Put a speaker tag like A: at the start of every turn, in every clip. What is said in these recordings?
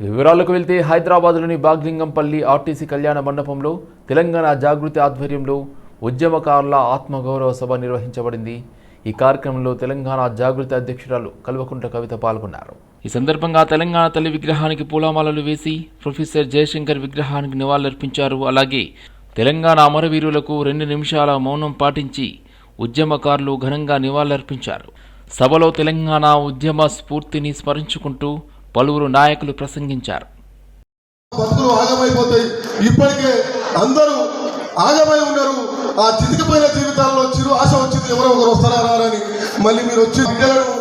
A: వివరాలకు వెళ్తే హైదరాబాద్లోని బాగ్లింగంపల్లి ఆర్టీసీ కళ్యాణ మండపంలో తెలంగాణ జాగృతి ఆధ్వర్యంలో ఉద్యమకారుల ఆత్మగౌరవ సభ నిర్వహించబడింది. ఈ కార్యక్రమంలో తెలంగాణ జాగృతి అధ్యక్షురాలు కల్వకుంట్ల కవిత పాల్గొన్నారు. ఈ సందర్భంగా తెలంగాణ తల్లి విగ్రహానికి పూలమాలలు వేసి ప్రొఫెసర్ జయశంకర్ విగ్రహానికి నివాళులర్పించారు. అలాగే తెలంగాణ అమరవీరులకు 2 నిమిషాల మౌనం పాటించి ఉద్యమకారులు ఘనంగా నివాళులర్పించారు. సభలో తెలంగాణ ఉద్యమ స్ఫూర్తిని స్మరించుకుంటూ పలువురు నాయకులు ప్రసంగించారు.
B: బతుకులు ఆగమైపోతాయి. ఇప్పటికే అందరూ ఆగమై ఉన్నారు. ఆ చితికిపోయిన జీవితాల్లో చిరు ఆశ వచ్చింది, ఎవరో ఒకరు వస్తారా రారని. మళ్ళీ మీరు వచ్చి బిడ్డలను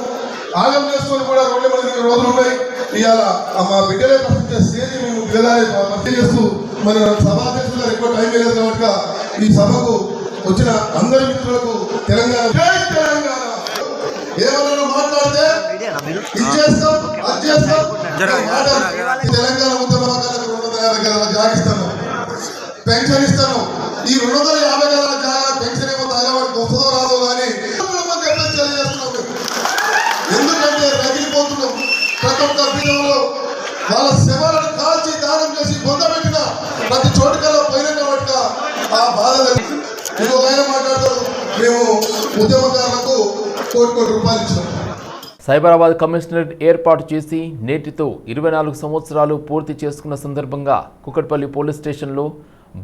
B: ఆగం చేసుకొని కూడా 2 రోజులు ఉన్నాయి. ఇవాళ మా బిడ్డలే ప్రశ్నించే స్టేజ్ మేము భర్తీ చేస్తూ మన సభాధ్యక్షులు గారు ఎక్కువ టైం లేదు కాబట్టి ఈ సభకు వచ్చిన అందరి మిత్రులకు తెలంగాణ ఏమన్నా మాట్లాడితే ఇచ్చేస్తాం, అది చేస్తాం. తెలంగాణ ఉద్యమకారులకు 250 గదాల జాగా ఇస్తాను, పెన్షన్ ఇస్తాను. ఈ 250 గదాల జాగా పెన్షన్ ఏమో తాగడానికి వస్తుందో రాదో కానీ తెలియజేస్తున్నాం. ఎందుకంటే రగిలిపోతున్నాం. ప్రతి ఒక్క పీఠంలో వాళ్ళ శవాలను కాల్చి దానం చేసి పొందబెట్టిన ప్రతి చోటుకల్లా పోయిన వాటిగా ఆ బాధ ఇంకొక ఆయన మాట్లాడతారు, మేము ఉద్యమకారులకు కోటి రూపాయలు ఇచ్చాం.
A: సైబరాబాద్ కమిషనరేట్ ఏర్పాటు చేసి నేటితో 24 సంవత్సరాలు పూర్తి చేసుకున్న సందర్భంగా కుకట్పల్లి పోలీస్ స్టేషన్లో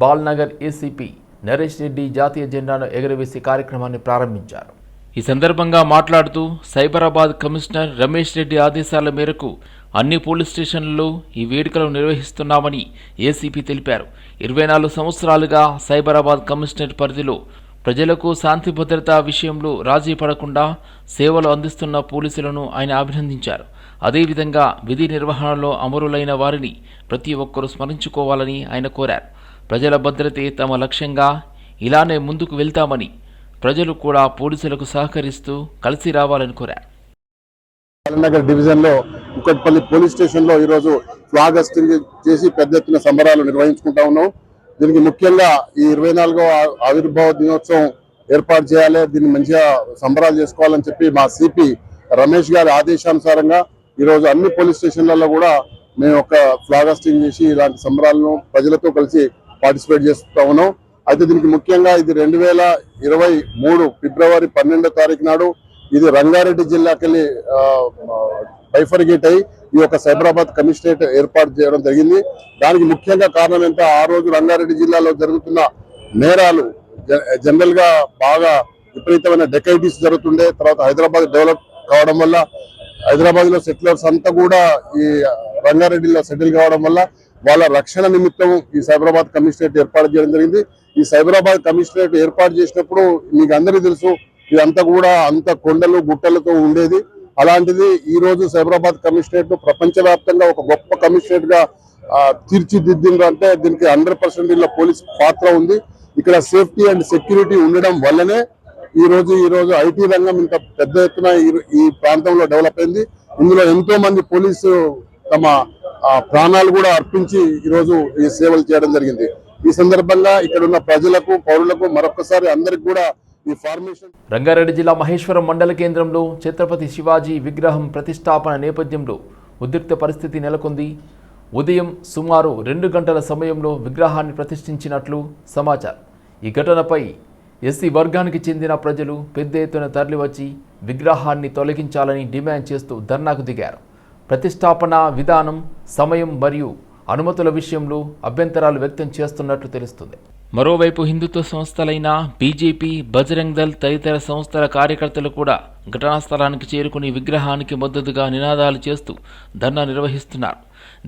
A: బాల్నగర్ ఏసీపీ నరేష్ రెడ్డి జాతీయ జెండాను ఎగురవేసి కార్యక్రమాన్ని ప్రారంభించారు. ఈ సందర్భంగా మాట్లాడుతూ సైబరాబాద్ కమిషనర్ రమేష్ రెడ్డి ఆదేశాల మేరకు అన్ని పోలీస్ స్టేషన్లలో ఈ వేడుకలు నిర్వహిస్తున్నామని ఏసీపీ తెలిపారు. 24 సంవత్సరాలుగా సైబరాబాద్ కమిషనరేట్ పరిధిలో ప్రజలకు శాంతి భద్రత విషయంలో రాజీ పడకుండా సేవలు అందిస్తున్న పోలీసులను ఆయన అభినందించారు. అదేవిధంగా విధి నిర్వహణలో అమరులైన వారిని ప్రతి ఒక్కరూ స్మరించుకోవాలని ఆయన కోరారు. ప్రజల భద్రతే తమ లక్ష్యంగా ఇలానే ముందుకు వెళ్తామని ప్రజలు కూడా పోలీసులకు సహకరిస్తూ కలిసి రావాలని కోరారు.
C: నగర్ డివిజన్లో కుకట్పల్లి పోలీస్ స్టేషన్లో ఈరోజు ఫ్లాగ్ హోస్టింగ్ చేసి పెద్ద ఎత్తున సంబరాలు నిర్వహించుకుంటా ఉన్నాం. దీనికి ముఖ్యంగా ఈ 24వ ఆవిర్భావ దినోత్సవం ఏర్పాటు చేయాలి, దీన్ని మంచిగా సంబరాలు చేసుకోవాలని చెప్పి మా సిపి రమేష్ గారి ఆదేశానుసారంగా ఈరోజు అన్ని పోలీస్ స్టేషన్లలో కూడా మేము ఒక ఫ్లాగ్ హోస్టింగ్ చేసి ఇలాంటి సంబరాలను ప్రజలతో కలిసి పార్టిసిపేట్ చేస్తూ ఉన్నాం. అయితే దీనికి ముఖ్యంగా ఇది 2023 ఫిబ్రవరి 12వ తారీఖు నాడు ఇది రంగారెడ్డి జిల్లాకెళ్ళి బైఫర్గేట్ అయ్యి ఈ యొక్క సైబరాబాద్ కమిషనరేట్ ఏర్పాటు చేయడం జరిగింది. దానికి ముఖ్యంగా కారణం ఏంటంటే ఆ రోజు రంగారెడ్డి జిల్లాలో జరుగుతున్న నేరాలు జనరల్ గా బాగా విపరీతమైన డెకైటీస్ జరుగుతుండే. తర్వాత హైదరాబాద్ డెవలప్ కావడం వల్ల హైదరాబాద్ లో సెటిలర్స్ అంతా కూడా ఈ రంగారెడ్డిలో సెటిల్ కావడం వల్ల వాళ్ళ రక్షణ నిమిత్తం ఈ సైబరాబాద్ కమిషనరేట్ ఏర్పాటు చేయడం జరిగింది. ఈ సైబరాబాద్ కమిషనరేట్ ఏర్పాటు చేసినప్పుడు మీకు అందరికీ తెలుసు ఇదంతా కూడా అంత కొండలు గుట్టలతో ఉండేది. అలాంటిది ఈ రోజు సైబరాబాద్ కమిషనరేట్ ప్రపంచవ్యాప్తంగా ఒక గొప్ప కమిషనరేట్ గా తీర్చిదిద్దిండ్రు అంటే దీనికి 100% ఇలా పోలీస్ పాత్ర ఉంది. ఇక్కడ సేఫ్టీ అండ్ సెక్యూరిటీ ఉండడం వల్లనే ఈ రోజు ఐటీ రంగం ఇంత పెద్ద ఎత్తున ఈ ప్రాంతంలో డెవలప్ అయింది. ఇందులో ఎంతో మంది పోలీసు తమ ప్రాణాలు కూడా అర్పించి ఈరోజు ఈ సేవలు చేయడం జరిగింది. ఈ సందర్భంగా ఇక్కడ ఉన్న ప్రజలకు పౌరులకు మరొకసారి అందరికి కూడా ఈ ఫార్మేషన్.
A: రంగారెడ్డి జిల్లా మహేశ్వరం మండల కేంద్రంలో ఛత్రపతి శివాజీ విగ్రహం ప్రతిష్టాపన నేపథ్యంలో ఉద్రిక్త పరిస్థితి నెలకొంది. ఉదయం సుమారు 2 గంటల సమయంలో విగ్రహాన్ని ప్రతిష్ఠించినట్లు సమాచారం. ఈ ఘటనపై ఎస్సీ వర్గానికి చెందిన ప్రజలు పెద్ద ఎత్తున తరలివచ్చి విగ్రహాన్ని తొలగించాలని డిమాండ్ చేస్తూ ధర్నాకు దిగారు. ప్రతిష్టాపన విధానం, సమయం మరియు అనుమతుల విషయంలో అభ్యంతరాలు వ్యక్తం చేస్తున్నట్లు తెలుస్తుంది. మరోవైపు హిందుత్వ సంస్థలైన బీజేపీ, బజరంగ్ దళ్ తదితర సంస్థల కార్యకర్తలు కూడా ఘటనా స్థలానికి చేరుకుని విగ్రహానికి మద్దతుగా నినాదాలు చేస్తూ ధర్నా నిర్వహిస్తున్నారు.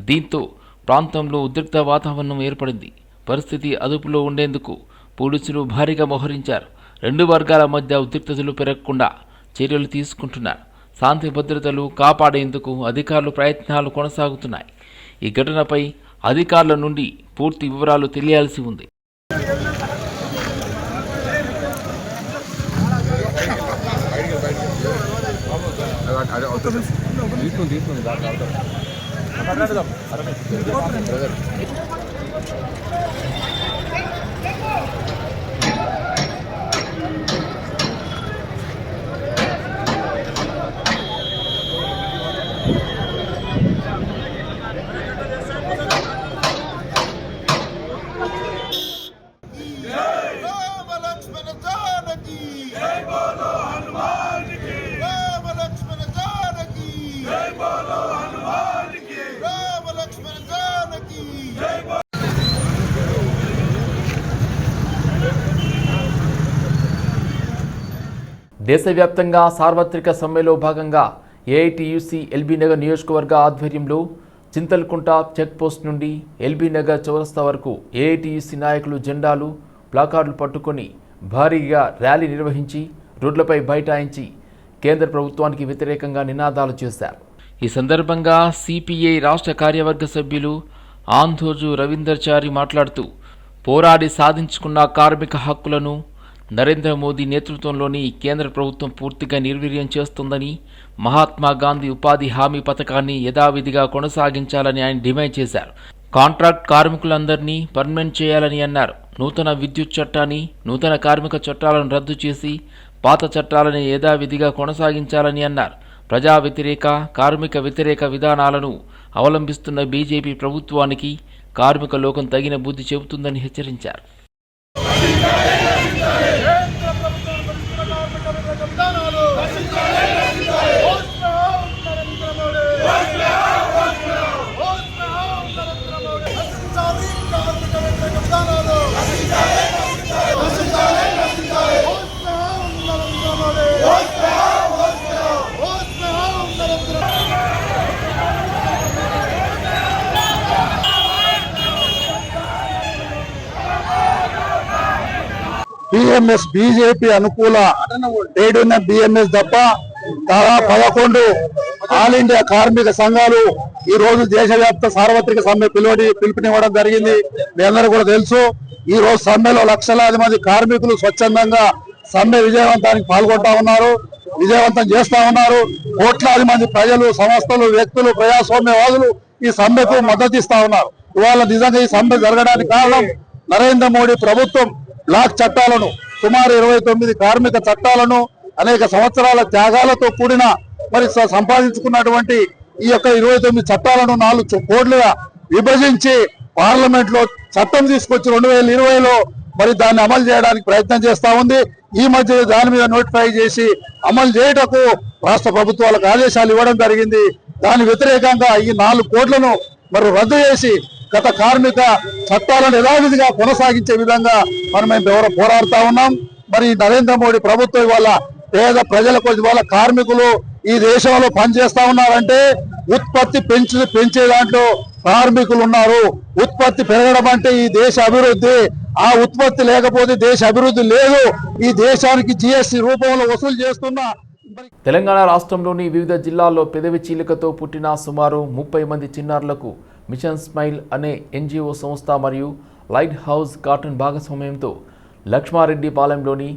A: దీంతో ప్రాంతంలో ఉద్రిక్త వాతావరణం ఏర్పడింది. పరిస్థితి అదుపులో ఉండేందుకు పోలీసులు భారీగా మోహరించారు. 2 వర్గాల మధ్య ఉద్రిక్తతలు పెరగకుండా చర్యలు తీసుకుంటున్నారు. శాంతి భద్రతలు కాపాడేందుకు అధికారులు ప్రయత్నాలు కొనసాగుతున్నాయి. ఈ ఘటనపై అధికారుల నుండి పూర్తి వివరాలు తెలియాల్సి ఉంది. దేశవ్యాప్తంగా సార్వత్రిక సమ్మెలో భాగంగా ఏఐటీయూసీ ఎల్బీ నగర్ నియోజకవర్గ ఆధ్వర్యంలో చింతల్కుంట చెక్పోస్ట్ నుండి ఎల్బీ నగర్ చౌరస్తా వరకు ఏఐటీయూసీ నాయకులు జెండాలు ప్లాకార్డులు పట్టుకొని భారీగా ర్యాలీ నిర్వహించి రోడ్లపై బైఠాయించి కేంద్ర ప్రభుత్వానికి వ్యతిరేకంగా నినాదాలు చేశారు. ఈ సందర్భంగా సిపిఐ రాష్ట్ర కార్యవర్గ సభ్యులు ఆంధోజు రవీందర్చారి మాట్లాడుతూ పోరాడి సాధించుకున్న కార్మిక హక్కులను నరేంద్ర మోదీ నేతృత్వంలోని కేంద్ర ప్రభుత్వం పూర్తిగా నిర్వీర్యం చేస్తుందని, మహాత్మా గాంధీ ఉపాధి హామీ పథకాన్ని యథావిధిగా కొనసాగించాలని ఆయన డిమాండ్ చేశారు. కాంట్రాక్ట్ కార్మికులందరినీ పర్మనెంట్ చేయాలని అన్నారు. నూతన విద్యుత్ చట్టాన్ని, నూతన కార్మిక చట్టాలను రద్దు చేసి పాత చట్టాలను యథావిధిగా కొనసాగించాలని అన్నారు. ప్రజా వ్యతిరేక, కార్మిక వ్యతిరేక విధానాలను అవలంబిస్తున్న బీజేపీ ప్రభుత్వానికి కార్మిక లోకం తగిన బుద్ధి చెబుతుందని హెచ్చరించారు.
C: బిఎంఎస్ బీజేపీ అనుకూల ట్రేడ్ యూనియన్ బిఎంఎస్ తప్ప దాదాపు 11 ఆల్ ఇండియా కార్మిక సంఘాలు ఈ రోజు దేశవ్యాప్త సార్వత్రిక సమ్మె పిలుపునివ్వడం జరిగింది. మీ అందరూ కూడా తెలుసు. ఈ రోజు సమ్మెలో లక్షలాది మంది కార్మికులు స్వచ్ఛందంగా సమ్మె విజయవంతానికి పాల్గొంటా ఉన్నారు, విజయవంతం చేస్తా ఉన్నారు. కోట్లాది మంది ప్రజలు, సంస్థలు, వ్యక్తులు, ప్రజాస్వామ్యవాదులు ఈ సమ్మెకు మద్దతు ఇస్తా ఉన్నారు. ఇవాళ నిజంగా ఈ సమ్మె జరగడానికి కారణం నరేంద్ర మోడీ ప్రభుత్వం బ్లాక్ చట్టాలను, సుమారు 29 కార్మిక చట్టాలను అనేక సంవత్సరాల త్యాగాలతో కూడిన మరి సంపాదించుకున్నటువంటి ఈ యొక్క 29 చట్టాలను 4 కోట్లుగా విభజించి పార్లమెంట్ లో చట్టం తీసుకొచ్చి 2020లో మరి దాన్ని అమలు చేయడానికి ప్రయత్నం చేస్తా ఉంది. ఈ మధ్య దాని మీద నోటిఫై చేసి అమలు చేయటకు రాష్ట్ర ప్రభుత్వాలకు ఆదేశాలు ఇవ్వడం జరిగింది. దాని వ్యతిరేకంగా ఈ 4 కోట్లను మరి రద్దు చేసి గత కార్మిక చట్టాలను యథావిధిగా కొనసాగించే విధంగా మనం మేము పోరాడుతా ఉన్నాం. మరి నరేంద్ర మోడీ ప్రభుత్వం ఇవాళ పేద ప్రజలకు, ఇవాళ కార్మికులు ఈ దేశంలో పనిచేస్తా ఉన్నారంటే ఉత్పత్తి పెంచే దాంట్లో కార్మికులు ఉన్నారు. ఉత్పత్తి పెరగడం అంటే ఈ దేశ అభివృద్ధి. ఆ ఉత్పత్తి లేకపోతే దేశ అభివృద్ధి లేదు. ఈ దేశానికి జిఎస్టీ రూపంలో వసూలు చేస్తున్న
A: తెలంగాణ రాష్ట్రంలోని వివిధ జిల్లాల్లో పెదవి చీలికతో పుట్టిన సుమారు 30 మంది చిన్నారులకు మిషన్ స్మైల్ అనే ఎన్జిఓ సంస్థ మరియు లైట్ హౌస్ కాటన్ భాగస్వామ్యంతో లక్ష్మారెడ్డిపాలెంలోని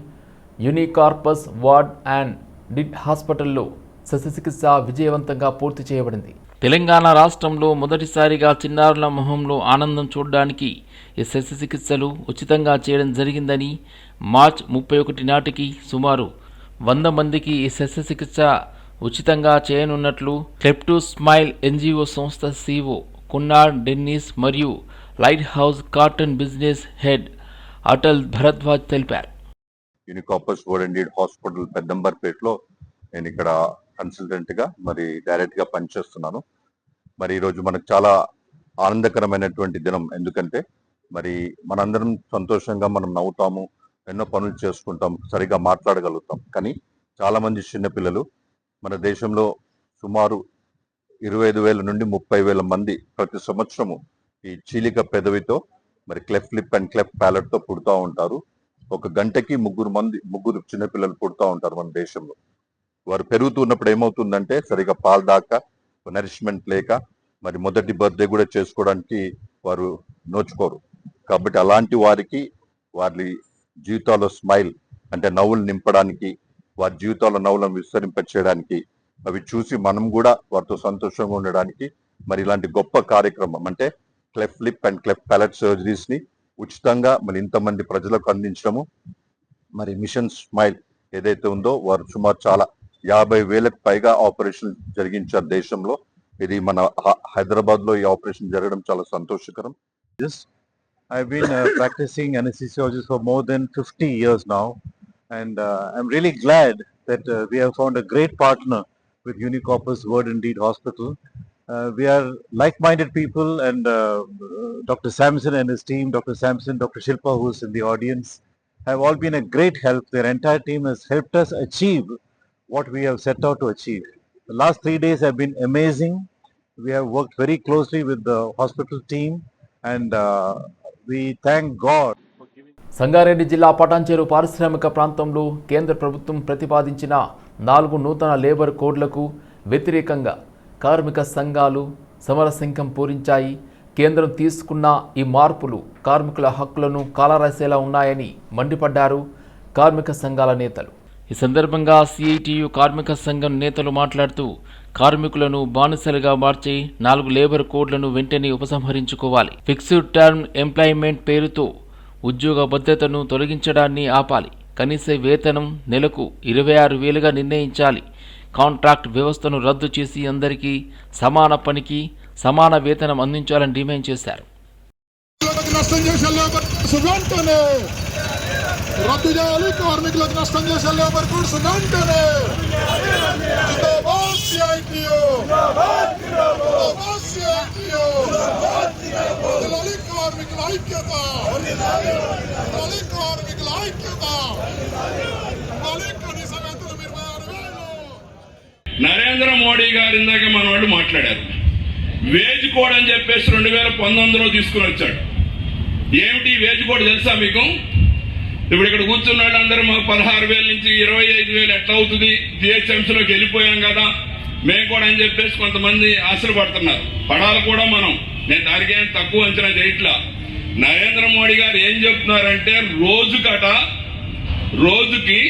A: యూనికార్పస్ వార్డ్ అండ్ డిడ్ హాస్పిటల్లో శస్త్రచికిత్స విజయవంతంగా పూర్తి చేయబడింది. తెలంగాణ రాష్ట్రంలో మొదటిసారిగా చిన్నారుల మొహంలో ఆనందం చూడడానికి ఈ శస్త్రచికిత్సలు ఉచితంగా చేయడం జరిగిందని, మార్చి 31 నాటికి సుమారు 100 మందికి ఈ శస్త్రచికిత్స ఉచితంగా చేయనున్నట్లు క్లెప్టు స్మైల్ ఎన్జిఓ సంస్థ సిఇఓ కున్నార్ డెన్నిస్ మరియు light house cotton business head Atal Bharadwaj తెలిపారు.
D: యూనికార్పస్ వర్డ్ అండ్ డీడ్ హాస్పిటల్ పెద్దంబర్పేటలో నేను ఇక్కడ కన్సల్టెంట్ గా మరి డైరెక్ట్ గా పనిచేస్తున్నాను. మరి ఈరోజు మనకు చాలా ఆనందకరమైనటువంటి దినం. ఎందుకంటే మరి మనందరం సంతోషంగా మనం నవ్వుతాము, ఎన్నో పనులు చేసుకుంటాం, సరిగా మాట్లాడగలుగుతాం. కానీ చాలా మంది చిన్నపిల్లలు మన దేశంలో సుమారు 25,000 నుండి 30,000 మంది ప్రతి సంవత్సరము ఈ చీలిక పెదవితో మరి cleft lip and cleft palate తో పుడుతూ ఉంటారు. ఒక గంటకి ముగ్గురు చిన్నపిల్లలు పుడుతూ ఉంటారు మన దేశంలో. వారు పెరుగుతున్నప్పుడు ఏమవుతుందంటే సరిగా పాలు దాకా, నరిష్మెంట్ లేక మరి మొదటి బర్త్డే కూడా చేసుకోవడానికి వారు నోచుకోరు. కాబట్టి అలాంటి వారికి వారి జీవితాల్లో స్మైల్ అంటే నవ్వులు నింపడానికి, వారి జీవితాల్లో నవ్వులను విస్తరింపచేయడానికి, అవి చూసి మనం కూడా వారితో సంతోషంగా ఉండడానికి మరి ఇలాంటి గొప్ప కార్యక్రమం అంటే cleft lip and cleft palate surgeries ని ఉచితంగా మరి ఇంతమంది ప్రజలకు అందించడము. మరి మిషన్ స్మైల్ ఏదైతే ఉందో వారు సుమారు చాలా 50,000కు పైగా ఆపరేషన్ జరిగించారు దేశంలో. ఇది మన హైదరాబాద్ లో ఈ ఆపరేషన్ జరగడం చాలా సంతోషకరం.
E: I've been practicing anesthesiology for more than 50 years now, and I'm really glad that we have found a great partner with Unicorpus Word and Deed Hospital. We are like-minded people, and Dr. Samson and his team, Dr. Samson, Dr. Shilpa, who's in the audience, have all been a great help. Their entire team has helped us achieve what we have set out to achieve. The last 3 days have been amazing. We have worked very closely with the hospital team, and we thank God.
A: Sangareddy జిల్లా పటాన్చెరు పారిశ్రామిక ప్రాంతంలో కేంద్ర ప్రభుత్వం ప్రతిపాదించిన 4 నూతన labour కోడ్లకు వ్యతిరేకంగా కార్మిక సంఘాలు సమరశంఖం పూరించాయి. కేంద్రం తీసుకున్న ఈ మార్పులు కార్మికుల హక్కులను కాలరాసేలా ఉన్నాయని మండిపడ్డారు కార్మిక సంఘాల నేతలు. ఈ సందర్భంగా సిఐటియు కార్మిక సంఘం నేతలు మాట్లాడుతూ కార్మికులను బానిసలుగా మార్చి 4 లేబర్ కోడ్లను వెంటనే ఉపసంహరించుకోవాలి. ఫిక్స్డ్ టర్మ్ ఎంప్లాయ్మెంట్ పేరుతో ఉద్యోగ భద్రతను తొలగించడాన్ని ఆపాలి. కనీస వేతనం నెలకు 26,000గా నిర్ణయించాలి. కాంట్రాక్ట్ వ్యవస్థను రద్దు చేసి అందరికీ సమాన పనికి సమాన వేతనం అందించాలని డిమాండ్ చేశారు.
B: రద్దు చేయాలి, కార్మికులకు నష్టం చేసే లేబర్ కోడ్స్ వెంటనే. జిందాబాద్ సిఐటియు, జిందాబాద్ సిఐటియు, జిల్లాలి కార్మికుల ఐక్యత, జిల్లాలి కార్మికుల ఐక్యత, జిల్లాలి కనీస వేతనం 26,000.
F: నరేంద్ర మోడీ గారు ఇందాక మన వాళ్ళు మాట్లాడారు. వేజ్ కోడ్ అని చెప్పేసి 2019లో తీసుకుని వచ్చాడు. ఏమిటి వేజ్ కోడ్ తెలుసా మీకు? ఇప్పుడు ఇక్కడ కూర్చున్న వాళ్ళందరూ మాకు 16,000 నుంచి 25,000 ఎట్లా అవుతుంది, జిహెచ్ఎంసీలోకి వెళ్ళిపోయాం కదా మేము కూడా అని చెప్పేసి కొంతమంది ఆశలు పడుతున్నారు. పడాలి కూడా మనం. నేను దానికి ఏం తక్కువ అంచనా చేయట్లా. నరేంద్ర మోడీ గారు ఏం చెప్తున్నారంటే రోజుకి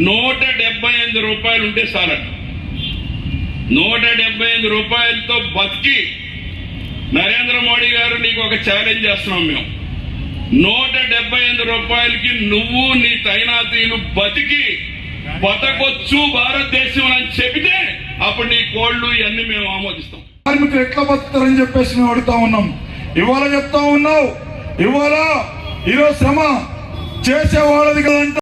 F: 175 రూపాయలు ఉంటే చాలట. 175 రూపాయలతో బతికి నరేంద్ర మోడీ గారు నీకు ఒక ఛాలెంజ్ చేస్తున్నాం మేము. 175 రూపాయలకి నువ్వు నీ తైనాతీలు బతకొచ్చు భారతదేశం అని చెబితే అప్పుడు నీ కోళ్లు ఇవన్నీ మేము ఆమోదిస్తాం.
B: కార్మికులు ఎట్లా బతుకుతారని చెప్పేసి మేము అడుగుతా ఉన్నాం. ఇవాళ చెప్తా ఉన్నావు, ఇవాళ ఈరోజు శ్రమ చేసేవాళ్ళది కదంట.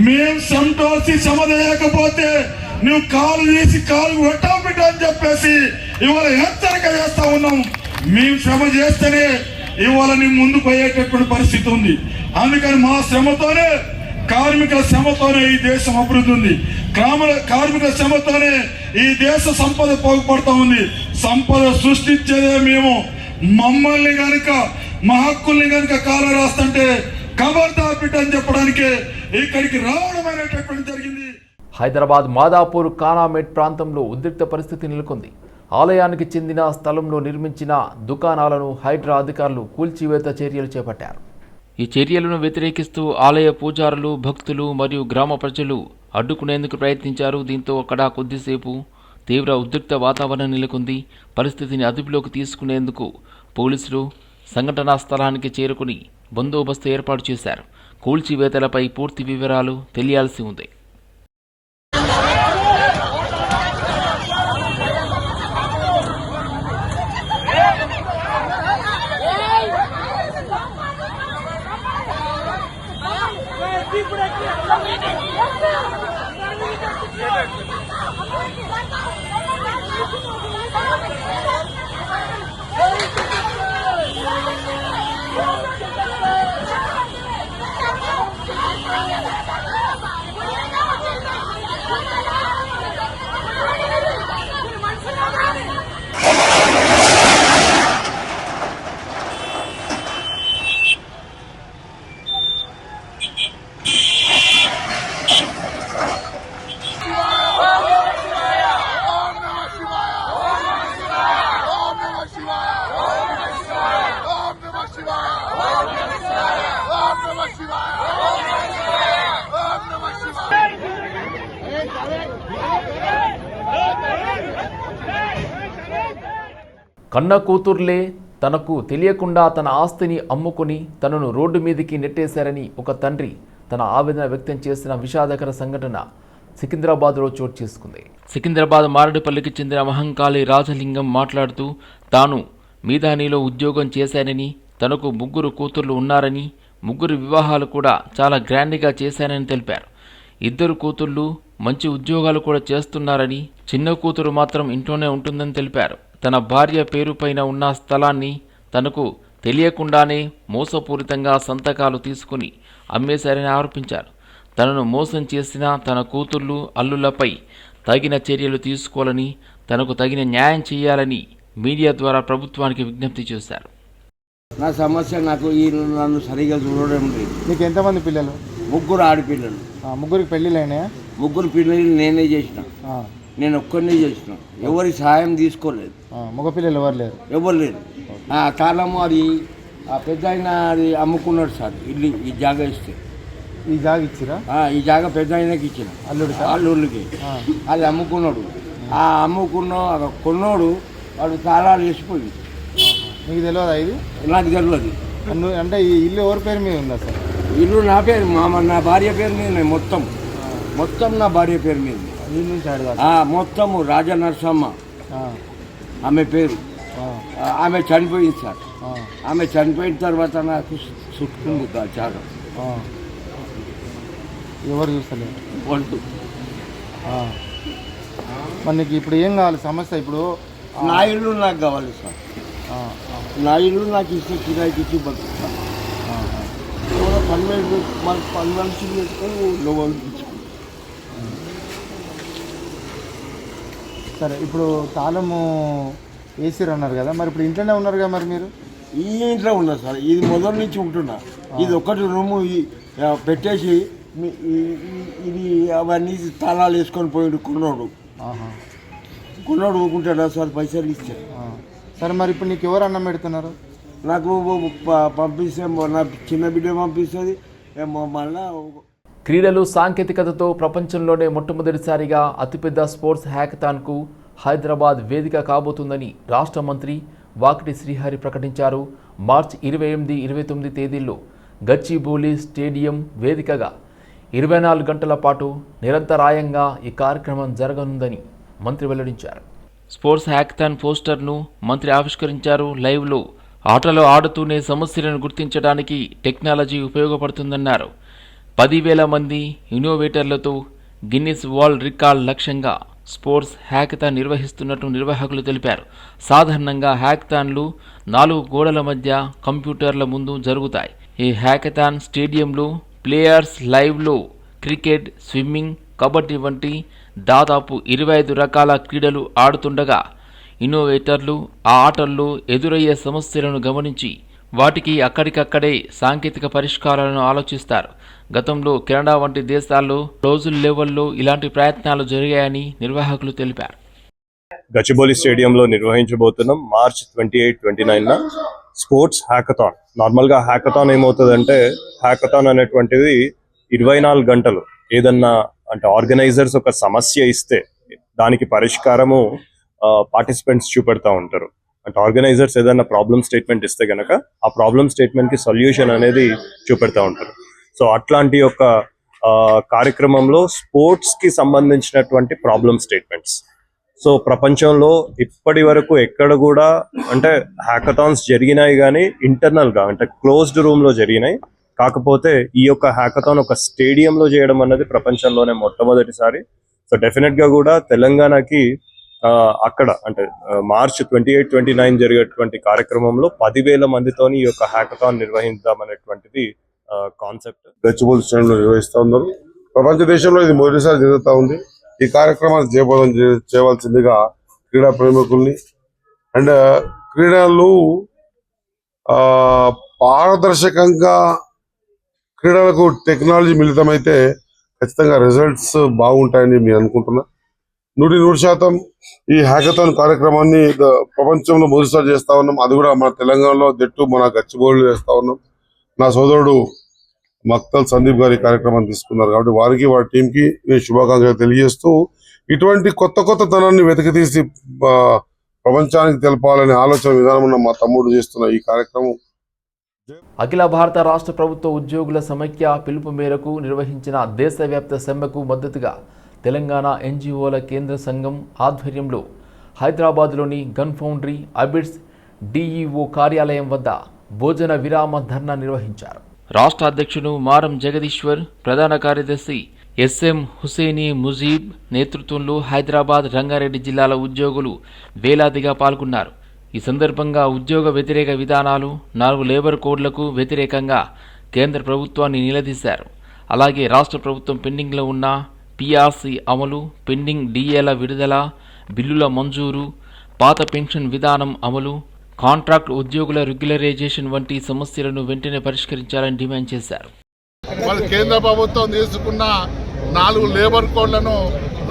B: మేం సంతోషి శ్రమ చేయకపోతే నువ్వు కాలు తీసి కాలు కొట్టావు బిడ్డ అని చెప్పేసి ఇవాళ హెచ్చరిక చేస్తా ఉన్నాం. మేము శ్రమ చేస్తేనే ఇవాళ నీ ముందుకు పోయేటటువంటి పరిస్థితి ఉంది. అందుకని మా శ్రమతోనే, కార్మికుల శ్రమతోనే ఈ దేశం అభివృద్ధి ఉంది. కార్మికుల శ్రమతోనే ఈ దేశ సంపద పోగుపడతా ఉంది. సంపద సృష్టించేదే మేము. మమ్మల్ని కనుక, మా హక్కుల్ని కనుక కాల రాస్తుంటే ఖబర్దార్ బిడ్డ అని చెప్పడానికి ఇక్కడికి రావడం అనేటటువంటి జరిగింది.
A: హైదరాబాద్ మాదాపూర్ కానామెట్ ప్రాంతంలో ఉద్రిక్త పరిస్థితి నెలకొంది. ఆలయానికి చెందిన స్థలంలో నిర్మించిన దుకాణాలను హైడ్రా అధికారులు కూల్చివేత చర్యలు చేపట్టారు. ఈ చర్యలను వ్యతిరేకిస్తూ ఆలయ పూజారులు, భక్తులు మరియు గ్రామ ప్రజలు అడ్డుకునేందుకు ప్రయత్నించారు. దీంతో అక్కడ కొద్దిసేపు తీవ్ర ఉద్రిక్త వాతావరణం నెలకొంది. పరిస్థితిని అదుపులోకి తీసుకునేందుకు పోలీసులు సంఘటనా స్థలానికి చేరుకుని బందోబస్తు ఏర్పాటు చేశారు. కూల్చివేతలపై పూర్తి వివరాలు తెలియాల్సి ఉంది. కన్న కూతుర్లే తనకు తెలియకుండా తన ఆస్తిని అమ్ముకుని తనను రోడ్డు మీదికి నెట్టేశారని ఒక తండ్రి తన ఆవేదన వ్యక్తం చేసిన విషాదకర సంఘటన సికింద్రాబాద్లో చోటు చేసుకుంది. సికింద్రాబాద్ మారడిపల్లికి చెందిన మహంకాళి రాజలింగం మాట్లాడుతూ తాను మీదానిలో ఉద్యోగం చేశానని, తనకు 3 కూతుర్లు ఉన్నారని, 3 వివాహాలు కూడా చాలా గ్రాండ్గా చేశానని తెలిపారు. 2 కూతుళ్ళు మంచి ఉద్యోగాలు కూడా చేస్తున్నారని, చిన్న కూతురు మాత్రం ఇంట్లోనే ఉంటుందని తెలిపారు. తన భార్య పేరుపైన ఉన్న స్థలాన్ని తనకు తెలియకుండానే మోసపూరితంగా సంతకాలు తీసుకుని అమ్మేశారని ఆరోపించారు. తనను మోసం చేసిన తన కూతుళ్లు అల్లుళ్లపై తగిన చర్యలు తీసుకోవాలని, తనకు తగిన న్యాయం చేయాలని మీడియా ద్వారా ప్రభుత్వానికి విజ్ఞప్తి చేశారు.
G: నా సమస్య నాకు నన్ను సరిగా చూడడం లేదు.
H: నీకు ఎంతమంది పిల్లలు?
G: 3 ఆడపిల్లలు.
H: ముగ్గురికి పెళ్ళిళ్ళు అయినాయా?
G: 3 పిల్లలు నేనే చేసిన. నేను ఒక్కరినే చేసిన. ఎవరి సహాయం తీసుకోలేదు.
H: మగ పిల్లలు ఎవరు లేరు?
G: ఎవరు లేరు. తాళము అది పెద్ద ఆయన అది అమ్ముకున్నాడు సార్. ఇల్లు ఈ జాగా ఇస్తే.
H: ఈ జాగా ఇచ్చిరా?
G: ఈ జాగా పెద్ద ఆయనకి ఇచ్చిన. అల్లుడికి అది అమ్ముకున్నాడు. కొన్నోడు వాడు తాళాలు వేసిపోయింది.
H: నీకు తెలియదా ఇది?
G: నాకు తెలియదు.
H: అంటే ఈ ఇల్లు ఎవరి పేరు మీద ఉందా సార్?
G: ఇల్లు నా పేరు, నా భార్య పేరు మీద. మొత్తం నా భార్య పేరు మీద.
H: నీళ్ళ నుంచి అడగాలి.
G: మొత్తము రాజా నరసమ్మ ఆమె పేరు. ఆమె చనిపోయింది సార్. ఆమె చనిపోయిన తర్వాత నాకు చుట్టుకుంది జాగా.
H: ఎవరు చూస్తలేరు?
G: వద్దు.
H: మరి నీకు ఇప్పుడు ఏం కావాలి సమస్య? ఇప్పుడు
G: నా ఇల్లు నాకు కావాలి సార్. నా ఇల్లు నాకు ఇస్తే కిరాయికి ఇచ్చి బతుకుతాను. పని మనుషులు పెట్టుకొని లోపలికి.
H: సరే, ఇప్పుడు తాళము వేసిరు అన్నారు కదా, మరి ఇప్పుడు ఇంట్లోనే ఉన్నారు కదా మరి మీరు?
G: ఈ ఇంట్లో ఉన్నా సార్. ఇది మొదటి నుంచి ఉంటున్నా. ఇది ఒకటి రూము పెట్టేసి ఇది అవన్నీ తాళాలు వేసుకొని పోయాడు కొన్నోడు. ఊరుకుంటాడా సార్? పైసలు ఇస్తే.
H: సరే, మరి ఇప్పుడు నీకు ఎవరు అన్నం పెడుతున్నారు?
G: నాకు పంపిస్తే నా చిన్న బిడ్డ పంపిస్తుంది. మళ్ళా
A: క్రీడలు సాంకేతికతతో ప్రపంచంలోనే మొట్టమొదటిసారిగా అతిపెద్ద స్పోర్ట్స్ హ్యాకథాన్కు హైదరాబాద్ వేదిక కాబోతుందని రాష్ట్ర మంత్రి వాకిటి శ్రీహరి ప్రకటించారు. మార్చి 28, 29 తేదీల్లో గచ్చిబౌలి స్టేడియం వేదికగా 24 గంటల పాటు నిరంతరాయంగా ఈ కార్యక్రమం జరగనుందని మంత్రి వెల్లడించారు. స్పోర్ట్స్ హ్యాకథాన్ పోస్టర్ను మంత్రి ఆవిష్కరించారు. లైవ్లో ఆటలు ఆడుతూనే సమస్యలను గుర్తించడానికి టెక్నాలజీ ఉపయోగపడుతుందన్నారు. 10,000 మంది ఇన్నోవేటర్లతో గిన్నిస్ వరల్డ్ రికార్డ్ లక్ష్యంగా స్పోర్ట్స్ హ్యాకథాన్ నిర్వహిస్తున్నట్టు నిర్వాహకులు తెలిపారు. సాధారణంగా హ్యాకథాన్లు 4 గోడల మధ్య కంప్యూటర్ల ముందు జరుగుతాయి. ఈ హ్యాకథాన్ స్టేడియంలో ప్లేయర్స్ లైవ్లో క్రికెట్, స్విమ్మింగ్, కబడ్డీ వంటి దాదాపు 25 రకాల క్రీడలు ఆడుతుండగా ఇన్నోవేటర్లు ఆ ఆటల్లో ఎదురయ్యే సమస్యలను గమనించి వాటికి అక్కడికక్కడే సాంకేతిక పరిష్కారాలను ఆలోచిస్తారు. గతంలో కెనడా వంటి దేశాల్లో రోజుల లెవెల్లో ఇలాంటి ప్రయత్నాలు జరిగాయని నిర్వాహకులు తెలిపారు.
I: గచ్చిబౌలి స్టేడియంలో నిర్వహించబోతున్నాం మార్చ్ 28, 29 స్పోర్ట్స్ హ్యాకథాన్. నార్మల్గా హ్యాకథాన్ ఏమవుతుందంటే, హ్యాకథాన్ అనేటువంటిది 24 గంటలు ఏదన్నా అంటే ఆర్గనైజర్స్ ఒక సమస్య ఇస్తే దానికి పరిష్కారము పార్టిసిపెంట్స్ చూపెడతా ఉంటారు. అంటే ఆర్గనైజర్స్ ఏదైనా ప్రాబ్లమ్ స్టేట్మెంట్ ఇస్తే గనక ఆ ప్రాబ్లమ్ స్టేట్మెంట్ కి సొల్యూషన్ అనేది చూపెడతా ఉంటారు. సో అట్లాంటి ఒక కార్యక్రమంలో స్పోర్ట్స్ కి సంబంధించినటువంటి ప్రాబ్లమ్ స్టేట్మెంట్స్. సో ప్రపంచంలో ఇప్పటి వరకు ఎక్కడ కూడా అంటే హ్యాకథాన్స్ జరిగినాయి కానీ ఇంటర్నల్ గా అంటే క్లోజ్డ్ రూమ్ లో జరిగినాయి. కాకపోతే ఈ యొక్క హ్యాకథాన్ ఒక స్టేడియంలో చేయడం అన్నది ప్రపంచంలోనే మొట్టమొదటిసారి. సో డెఫినెట్ గా కూడా తెలంగాణకి అక్కడ అంటే మార్చ్ 28, 29 జరిగేటువంటి కార్యక్రమంలో 10,000 మందితోని ఈ యొక్క హ్యాకథాన్ నిర్వహిద్దామనేటువంటిది కాన్సెప్ట్.
C: గచ్చిబౌలి స్టేడియంలో నిర్వహిస్తా ఉన్నారు. ప్రపంచ దేశంలో ఇది మొదటిసారి జరుగుతూ ఉంది. ఈ కార్యక్రమాన్ని చేయవలసిందిగా క్రీడా ప్రేమికుల్ని అండ్ క్రీడలు పారదర్శకంగా క్రీడలకు టెక్నాలజీ మిళితమైతే ఖచ్చితంగా రిజల్ట్స్ బాగుంటాయని నేను అనుకుంటున్నా. 100% ఈ హ్యాకథాన్ కార్యక్రమాన్ని ప్రపంచంలో మొదటిసారి చేస్తా ఉన్నాం. అది కూడా మన తెలంగాణలో మన గచ్చిబౌలిలో చేస్తా ఉన్నాం. నా సోదరుడు మక్తల్ సందీప్ గారి కార్యక్రమాన్ని తీసుకున్నారు కాబట్టి వారికి వారి టీంకి శుభాకాంక్షలు తెలియజేస్తూ ఇటువంటి కొత్త తనాన్ని వెతికితీసి ప్రపంచానికి తెలపాలనే ఆలోచన విధానం ఉన్న మా తమ్ముడు చేస్తున్న ఈ కార్యక్రమం
A: అఖిల భారత రాష్ట్ర ప్రభుత్వ ఉద్యోగుల సమైక్య పిలుపు మేరకు నిర్వహించిన దేశవ్యాప్త సమ్మెకు మద్దతుగా తెలంగాణ ఎన్జిఓల కేంద్ర సంఘం ఆధ్వర్యంలో హైదరాబాద్లోని గన్ ఫౌండరీ అబిడ్స్ డిఈఓ కార్యాలయం వద్ద భోజన విరామ ధర్నా నిర్వహించారు. రాష్ట్ర అధ్యక్షుడు మారం జగదీశ్వర్, ప్రధాన కార్యదర్శి ఎస్ఎం హుసేని ముజీబ్ నేతృత్వంలో హైదరాబాద్, రంగారెడ్డి జిల్లాల ఉద్యోగులు వేలాదిగా పాల్గొన్నారు. ఈ సందర్భంగా ఉద్యోగ వ్యతిరేక విధానాలు, 4 లేబర్ కోడ్లకు వ్యతిరేకంగా కేంద్ర ప్రభుత్వాన్ని నిలదీశారు. అలాగే రాష్ట్ర ప్రభుత్వం పెండింగ్లో ఉన్న పీఆర్సీ అమలు, పెండింగ్ డిఏల విడుదల, బిల్లుల మంజూరు, పాత పెన్షన్ విధానం అమలు, కాంట్రాక్ట్ ఉద్యోగుల రెగ్యులరైజేషన్ వంటి సమస్యలను వెంటనే పరిష్కరించాలని డిమాండ్ చేశారు.
B: మరి కేంద్ర ప్రభుత్వం తీసుకున్న 4 లేబర్ కోడ్లను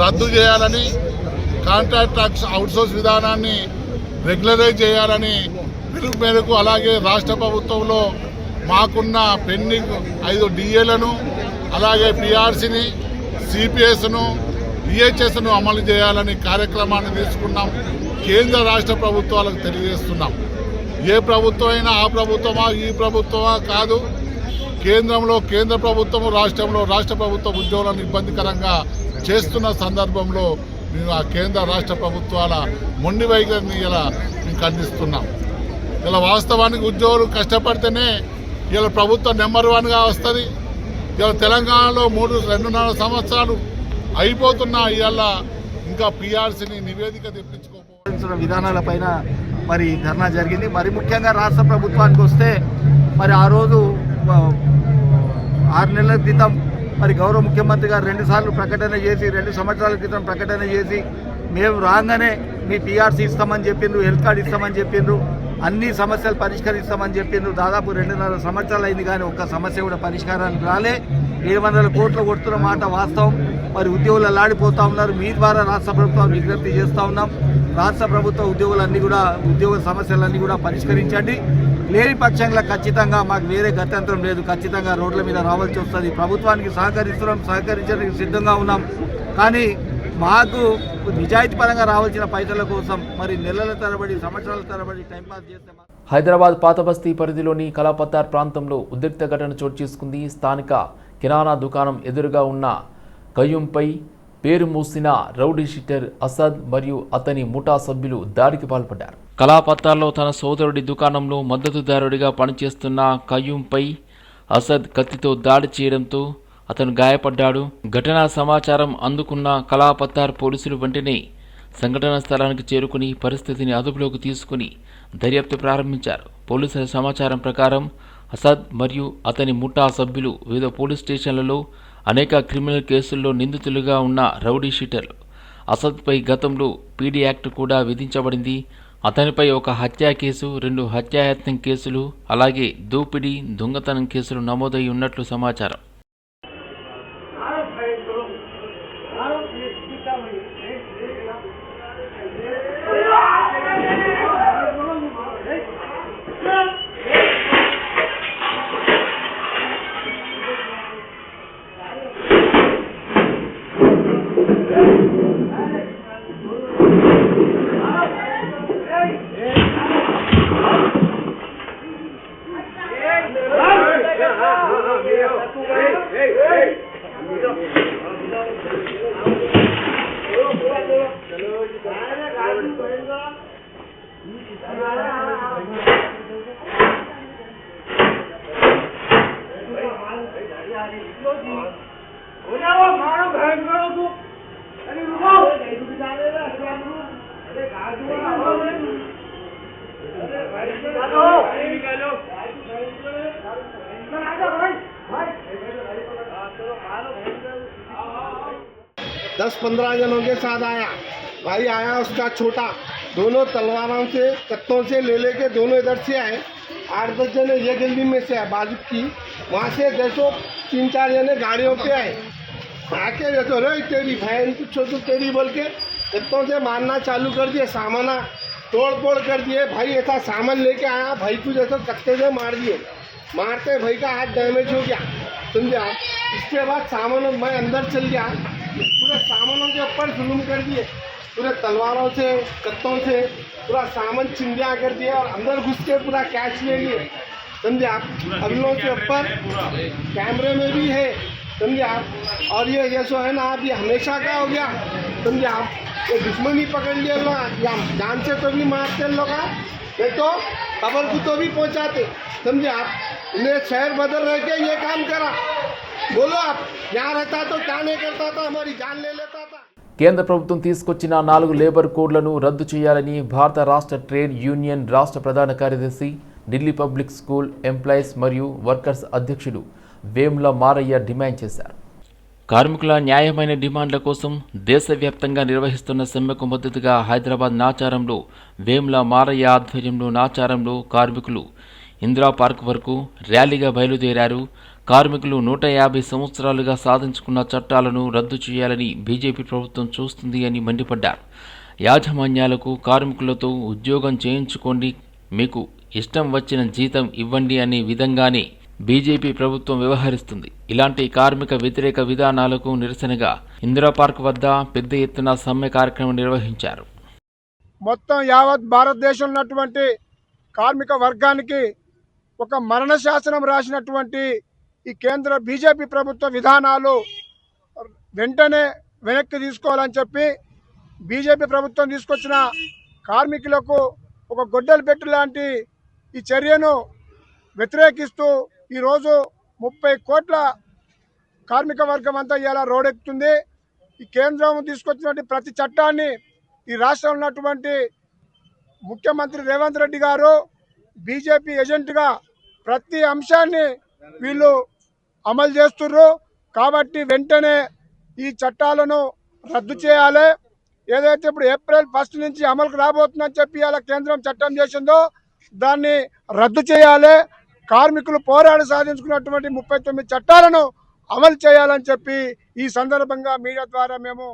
B: రద్దు చేయాలని, కాంట్రాక్ట్ అవుట్సోర్స్ విధానాన్ని రెగ్యులరైజ్ చేయాలని పిలుపు మేరకు, అలాగే రాష్ట్ర ప్రభుత్వంలో మాకున్న పెండింగ్ 5 డిఏలను, అలాగే పీఆర్సీని, సిపిఎస్ను, ఈహెచ్ఎస్ను అమలు చేయాలని కార్యక్రమాన్ని తీసుకున్నాం. కేంద్ర రాష్ట్ర ప్రభుత్వాలకు తెలియజేస్తున్నాం. ఏ ప్రభుత్వం అయినా ఆ ప్రభుత్వమా ఈ ప్రభుత్వమా కాదు, కేంద్రంలో కేంద్ర ప్రభుత్వము, రాష్ట్రంలో రాష్ట్ర ప్రభుత్వ ఉద్యోగులను ఇబ్బందికరంగా చేస్తున్న సందర్భంలో మేము ఆ కేంద్ర రాష్ట్ర ప్రభుత్వాల మొండి వైఖరిని ఇలా మేము ఖండిస్తున్నాం. ఇలా వాస్తవానికి ఉద్యోగులు కష్టపడితేనే ఇలా ప్రభుత్వం నెంబర్ 1గా వస్తుంది. ఇలా తెలంగాణలో 2.5 సంవత్సరాలు అయిపోతున్నా ఇవాళ ఇంకా పీఆర్సీని నివేదిక తెప్పించుకోకపోవడం
H: విధానాలపైన మరి ధర్నా జరిగింది. మరి ముఖ్యంగా రాష్ట్ర ప్రభుత్వానికి వస్తే మరి ఆ రోజు 6 నెలల క్రితం మరి గౌరవ ముఖ్యమంత్రి గారు 2 సార్లు ప్రకటన చేసి, 2 సంవత్సరాల క్రితం ప్రకటన చేసి, మేము రాగానే మీ పీఆర్సీ ఇస్తామని చెప్పిండ్రు, హెల్త్ కార్డు ఇస్తామని చెప్పిండ్రు, అన్ని సమస్యలు పరిష్కరిస్తామని చెప్పిండ్రు. దాదాపు 2.5 సంవత్సరాలు అయింది కానీ ఒక్క సమస్య కూడా పరిష్కారానికి రాలే. 700 కోట్లు కొడుతున్న మాట వాస్తవం. మరి ఉద్యోగులు అల్లాడిపోతూ ఉన్నారు. మీ ద్వారా రాష్ట్ర ప్రభుత్వం విజ్ఞప్తి చేస్తూ ఉన్నాం. రాష్ట్ర ప్రభుత్వ ఉద్యోగ సమస్యలన్నీ కూడా పరిష్కరించండి. లేని పక్షంలో ఖచ్చితంగా మాకు వేరే గత్యంతరం లేదు, ఖచ్చితంగా రోడ్ల మీద రావాల్సి వస్తుంది. ప్రభుత్వానికి సహకరించడానికి సిద్ధంగా ఉన్నాం. కానీ మాకు నిజాయితీ పరంగా రావాల్సిన పైసల కోసం మరి నెలల తరబడి, సంవత్సరాల తరబడి టైంపాస్ చేస్తే.
A: హైదరాబాద్ పాతబస్తీ పరిధిలోని కలాపత్తార్ ప్రాంతంలో ఉద్రిక్త ఘటన చోటు చేసుకుంది. స్థానిక కిరాణా దుకాణం ఎదురుగా ఉన్న కయ్యూంపై పేరు మూసిన రౌడీ షీటర్ అసద్ మరియు అతని ముఠా సభ్యులు దాడికి పాల్పడ్డారు. కలాపత్తార్లో తన సోదరుడి దుకాణంలో మద్దతుదారుడిగా పనిచేస్తున్న కయ్యూంపై అసద్ కత్తితో దాడి చేయడంతో అతను గాయపడ్డాడు. ఘటనా సమాచారం అందుకున్న కలాపత్తార్ పోలీసులు వెంటనే సంఘటనా స్థలానికి చేరుకుని పరిస్థితిని అదుపులోకి తీసుకుని దర్యాప్తు ప్రారంభించారు. పోలీసుల సమాచారం ప్రకారం అసద్ మరియు అతని ముఠా సభ్యులు వివిధ పోలీస్ స్టేషన్లలో అనేక క్రిమినల్ కేసుల్లో నిందితులుగా ఉన్న రౌడీ షీటర్లు. అసద్పై గతంలో పీడీ యాక్ట్ కూడా విధించబడింది. అతనిపై ఒక హత్యా కేసు, 2 హత్యాయత్నం కేసులు, అలాగే దోపిడీ, దొంగతనం కేసులు నమోదై ఉన్నట్లు సమాచారం.
G: दस 15 जनों के साथ आया भाई, आया उसका छोटा, दोनों तलवारों से कत्तों से ले लेके दोनों इधर से आए। 8-10 जने ये गली में से आए बाजू की, वहाँ से 3-4 जने गाड़ियों पे आए। आके देखो रे तेरी बहन पूछो तो तेरी बोल के कत्तों से मारना चालू कर दिए, सामाना तोड़ फोड़ कर दिए। भाई ऐसा सामान लेके आया, भाई को जैसे कत्ते से मार दिए, मारते भाई का हाथ डैमेज हो गया, समझा। इसके बाद सामान मैं अंदर चल गया, पूरे सामानों के ऊपर जुलूम कर दिए, पूरे तलवारों से कत्तों से पूरा सामान चिंदिया कर दिया और अंदर घुस के पूरा कैश ले लिए, समझे आप। अगलों के ऊपर कैमरे में भी है, समझे आप। और ये जो है ना आप, ये हमेशा का हो गया, समझे आप। ये दुश्मनी पकड़ लिया लोग, या जान से तो भी मारते लोग, नहीं तो खबर को तो भी पहुंचाते, समझे आप। उन्हें शहर बदल रह के ये काम करा, बोलो आप यहाँ रहता तो क्या नहीं करता था, हमारी जान ले लेता था।
A: కేంద్ర ప్రభుత్వం తీసుకొచ్చిన 4 లేబర్ కోడ్లను రద్దు చేయాలని భారత రాష్ట్ర ట్రేడ్ యూనియన్ రాష్ట్ర ప్రధాన కార్యదర్శి ఢిల్లీ పబ్లిక్ స్కూల్ ఎంప్లాయీస్ మరియు వర్కర్స్ అధ్యక్షుడు వేముల మారయ్య డిమాండ్ చేశారు. కార్మికుల న్యాయమైన డిమాండ్ల కోసం దేశవ్యాప్తంగా నిర్వహిస్తున్న సమ్మెకు మద్దతుగా హైదరాబాద్ నాచారంలో వేముల మారయ్య ఆధ్వర్యంలో నాచారంలో కార్మికులు ఇందిరా పార్క్ వరకు ర్యాలీగా బయలుదేరారు. కార్మికులు 150 సంవత్సరాలుగా సాధించుకున్న చట్టాలను రద్దు చేయాలని బీజేపీ ప్రభుత్వం చూస్తుంది అని మండిపడ్డారు. యాజమాన్యాలకు కార్మికులతో ఉద్యోగం చేయించుకోండి, మీకు ఇష్టం వచ్చిన జీతం ఇవ్వండి అనే విధంగానే బీజేపీ ప్రభుత్వం వ్యవహరిస్తుంది. ఇలాంటి కార్మిక వ్యతిరేక విధానాలకు నిరసనగా ఇందిరా పార్క్ వద్ద పెద్ద ఎత్తున సమ్మె కార్యక్రమం నిర్వహించారు.
G: మొత్తం యావత్ భారతదేశంలో ఉన్నటువంటి కార్మిక వర్గానికి ఒక మరణ శాసనం రాసినటువంటి ఈ కేంద్ర బీజేపీ ప్రభుత్వ విధానాలు వెంటనే వెనక్కి తీసుకోవాలని చెప్పి బీజేపీ ప్రభుత్వం తీసుకొచ్చిన కార్మికులకు ఒక గొడ్డలు పెట్టు లాంటి ఈ చర్యను వ్యతిరేకిస్తూ ఈరోజు 30 కోట్ల కార్మిక వర్గం అంతా ఇలా రోడెక్కుతుంది. ఈ కేంద్రం తీసుకొచ్చినటువంటి ప్రతి చట్టాన్ని ఈ రాష్ట్రంలో ఉన్నటువంటి ముఖ్యమంత్రి రేవంత్ రెడ్డి గారు బీజేపీ ఏజెంట్గా ప్రతి అంశాన్ని వీళ్ళు అమలు చేస్తుర్రు. కాబట్టి వెంటనే ఈ చట్టాలను రద్దు చేయాలి. ఏదైతే ఇప్పుడు ఏప్రిల్ 1 నుంచి అమలుకు రాబోతుందని చెప్పి ఇలా కేంద్రం చట్టం చేసిందో దాన్ని రద్దు చేయాలి. కార్మికులు పోరాడి సాధించుకున్నటువంటి 39 చట్టాలను అమలు చేయాలని చెప్పి ఈ సందర్భంగా మీడియా ద్వారా మేము